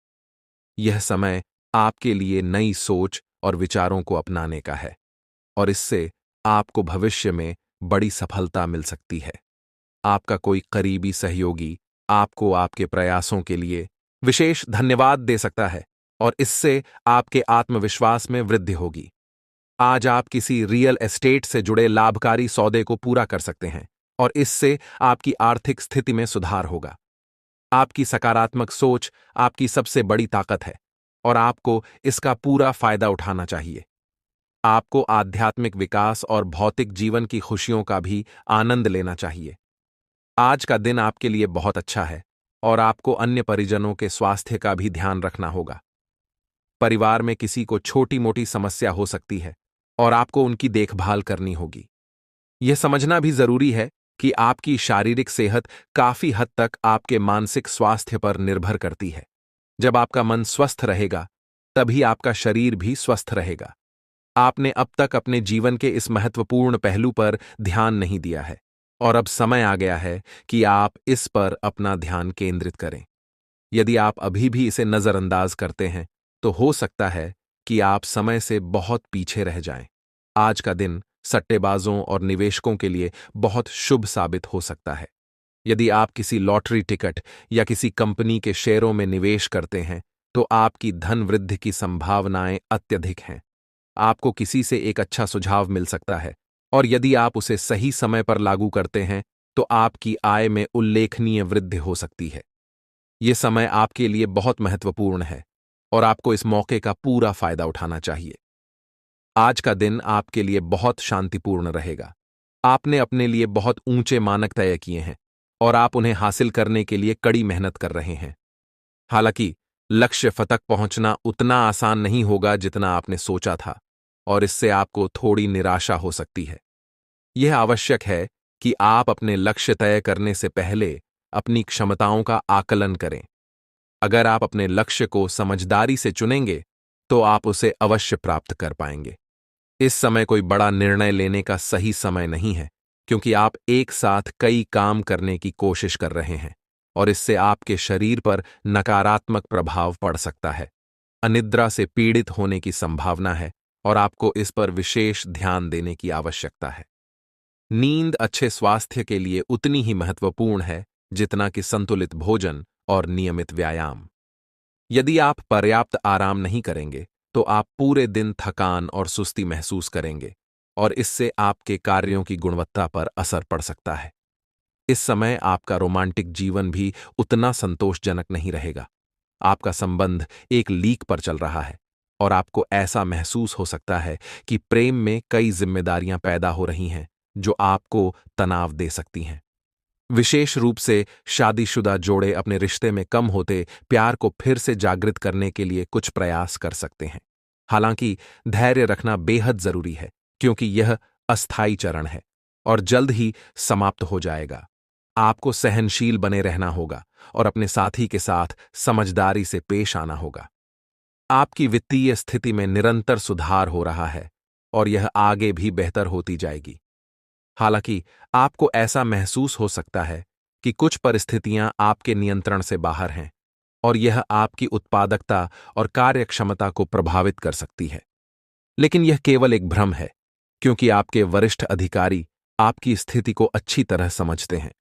यह समय आपके लिए नई सोच और विचारों को अपनाने का है और इससे आपको भविष्य में बड़ी सफलता मिल सकती है। आपका कोई करीबी सहयोगी आपको आपके प्रयासों के लिए विशेष धन्यवाद दे सकता है और इससे आपके आत्मविश्वास में वृद्धि होगी। आज आप किसी रियल एस्टेट से जुड़े लाभकारी सौदे को पूरा कर सकते हैं और इससे आपकी आर्थिक स्थिति में सुधार होगा। आपकी सकारात्मक सोच आपकी सबसे बड़ी ताकत है और आपको इसका पूरा फायदा उठाना चाहिए। आपको आध्यात्मिक विकास और भौतिक जीवन की खुशियों का भी आनंद लेना चाहिए। आज का दिन आपके लिए बहुत अच्छा है और आपको अन्य परिजनों के स्वास्थ्य का भी ध्यान रखना होगा। परिवार में किसी को छोटी-मोटी समस्या हो सकती है और आपको उनकी देखभाल करनी होगी। यह समझना भी जरूरी है कि आपकी शारीरिक सेहत काफी हद तक आपके मानसिक स्वास्थ्य पर निर्भर करती है। जब आपका मन स्वस्थ रहेगा, तभी आपका शरीर भी स्वस्थ रहेगा। आपने अब तक अपने जीवन के इस महत्वपूर्ण पहलू पर ध्यान नहीं दिया है, और अब समय आ गया है कि आप इस पर अपना ध्यान केंद्रित करें। यदि आप अभी भी इसे नजरअंदाज करते हैं, तो हो सकता है कि आप समय से बहुत पीछे रह जाएं। आज का दिन सट्टेबाजों और निवेशकों के लिए बहुत शुभ साबित हो सकता है। यदि आप किसी लॉटरी टिकट या किसी कंपनी के शेयरों में निवेश करते हैं, तो आपकी धन वृद्धि की संभावनाएं अत्यधिक हैं। आपको किसी से एक अच्छा सुझाव मिल सकता है, और यदि आप उसे सही समय पर लागू करते हैं, तो आपकी आय में उल्लेखनीय वृद्धि हो सकती है। ये समय आपके लिए बहुत महत्वपूर्ण है, और आपको इस मौके का पूरा फायदा उठाना चाहिए। आज का दिन आपके लिए बहुत शांतिपूर्ण रहेगा। आपने अपने लिए बहुत ऊंचे मानक तय किए हैं, और आप उन्हें हासिल करने के लिए कड़ी मेहनत कर रहे हैं। हालांकि लक्ष्य तक पहुंचना उतना आसान नहीं होगा जितना आपने सोचा था, और इससे आपको थोड़ी निराशा हो सकती है। यह आवश्यक है कि आप अपने लक्ष्य तय करने से पहले अपनी क्षमताओं का आकलन करें। अगर आप अपने लक्ष्य को समझदारी से चुनेंगे, तो आप उसे अवश्य प्राप्त कर पाएंगे। इस समय कोई बड़ा निर्णय लेने का सही समय नहीं है, क्योंकि आप एक साथ कई काम करने की कोशिश कर रहे हैं, और इससे आपके शरीर पर नकारात्मक प्रभाव पड़ सकता है। अनिद्रा से पीड़ित होने की संभावना है, और आपको इस पर विशेष ध्यान देने की आवश्यकता है। नींद अच्छे स्वास्थ्य के लिए उतनी ही महत्वपूर्ण है जितना कि संतुलित भोजन और नियमित व्यायाम। यदि आप पर्याप्त आराम नहीं करेंगे, तो आप पूरे दिन थकान और सुस्ती महसूस करेंगे, और इससे आपके कार्यों की गुणवत्ता पर असर पड़ सकता है। इस समय आपका रोमांटिक जीवन भी उतना संतोषजनक नहीं रहेगा। आपका संबंध एक लीक पर चल रहा है, और आपको ऐसा महसूस हो सकता है कि प्रेम में कई जिम्मेदारियां पैदा हो रही हैं, जो आपको तनाव दे सकती हैं। विशेष रूप से शादीशुदा जोड़े अपने रिश्ते में कम होते प्यार को फिर से जागृत करने के लिए कुछ प्रयास कर सकते हैं। हालांकि धैर्य रखना बेहद जरूरी है, क्योंकि यह अस्थायी चरण है और जल्द ही समाप्त हो जाएगा। आपको सहनशील बने रहना होगा और अपने साथी के साथ समझदारी से पेश आना होगा। आपकी वित्तीय स्थिति में निरंतर सुधार हो रहा है, और यह आगे भी बेहतर होती जाएगी। हालांकि आपको ऐसा महसूस हो सकता है कि कुछ परिस्थितियां आपके नियंत्रण से बाहर हैं, और यह आपकी उत्पादकता और कार्यक्षमता को प्रभावित कर सकती है। लेकिन यह केवल एक भ्रम है, क्योंकि आपके वरिष्ठ अधिकारी आपकी स्थिति को अच्छी तरह समझते हैं।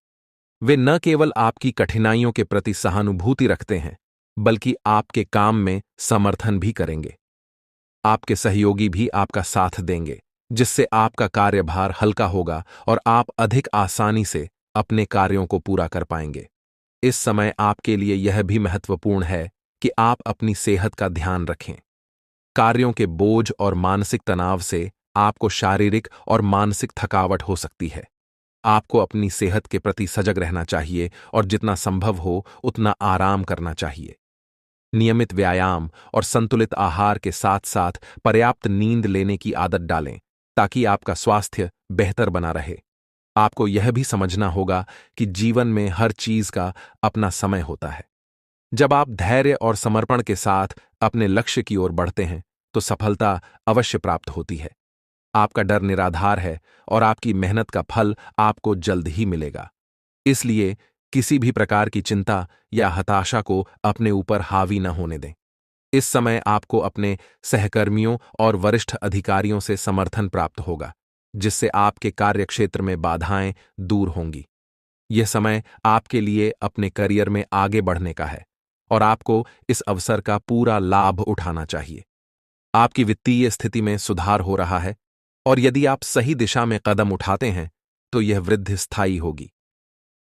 वे न केवल आपकी कठिनाइयों के प्रति सहानुभूति रखते हैं, बल्कि आपके काम में समर्थन भी करेंगे। आपके सहयोगी भी आपका साथ देंगे, जिससे आपका कार्यभार हल्का होगा और आप अधिक आसानी से अपने कार्यों को पूरा कर पाएंगे। इस समय आपके लिए यह भी महत्वपूर्ण है कि आप अपनी सेहत का ध्यान रखें। कार्यों के बोझ और मानसिक तनाव से आपको शारीरिक और मानसिक थकावट हो सकती है। आपको अपनी सेहत के प्रति सजग रहना चाहिए, और जितना संभव हो उतना आराम करना चाहिए। नियमित व्यायाम और संतुलित आहार के साथ साथ पर्याप्त नींद लेने की आदत डालें, ताकि आपका स्वास्थ्य बेहतर बना रहे। आपको यह भी समझना होगा कि जीवन में हर चीज का अपना समय होता है। जब आप धैर्य और समर्पण के साथ अपने लक्ष्य की ओर बढ़ते हैं, तो सफलता अवश्य प्राप्त होती है। आपका डर निराधार है, और आपकी मेहनत का फल आपको जल्द ही मिलेगा। इसलिए किसी भी प्रकार की चिंता या हताशा को अपने ऊपर हावी न होने दें। इस समय आपको अपने सहकर्मियों और वरिष्ठ अधिकारियों से समर्थन प्राप्त होगा, जिससे आपके कार्यक्षेत्र में बाधाएं दूर होंगी। यह समय आपके लिए अपने करियर में आगे बढ़ने का है, और आपको इस अवसर का पूरा लाभ उठाना चाहिए। आपकी वित्तीय स्थिति में सुधार हो रहा है, और यदि आप सही दिशा में कदम उठाते हैं, तो यह वृद्धि स्थायी होगी।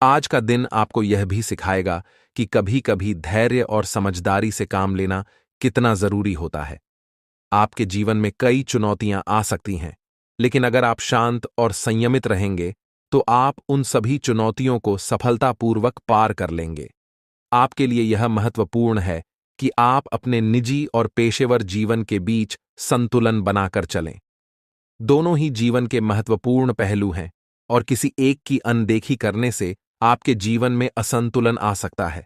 आज का दिन आपको यह भी सिखाएगा कि कभी-कभी धैर्य और समझदारी से काम लेना कितना जरूरी होता है। आपके जीवन में कई चुनौतियां आ सकती हैं, लेकिन अगर आप शांत और संयमित रहेंगे, तो आप उन सभी चुनौतियों को सफलतापूर्वक पार कर लेंगे। आपके लिए यह महत्वपूर्ण है कि आप अपने निजी और पेशेवर जीवन के बीच संतुलन बनाकर चलें। दोनों ही जीवन के महत्वपूर्ण पहलू हैं, और किसी एक की अनदेखी करने से आपके जीवन में असंतुलन आ सकता है।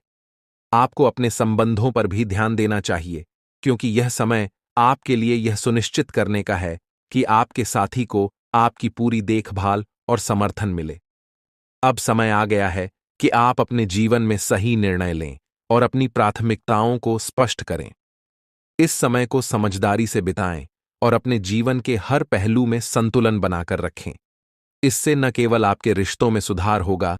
आपको अपने संबंधों पर भी ध्यान देना चाहिए, क्योंकि यह समय आपके लिए यह सुनिश्चित करने का है कि आपके साथी को आपकी पूरी देखभाल और समर्थन मिले। अब समय आ गया है कि आप अपने जीवन में सही निर्णय लें और अपनी प्राथमिकताओं को स्पष्ट करें। इस समय को समझदारी से बिताएं और अपने जीवन के हर पहलू में संतुलन बनाकर रखें। इससे न केवल आपके रिश्तों में सुधार होगा,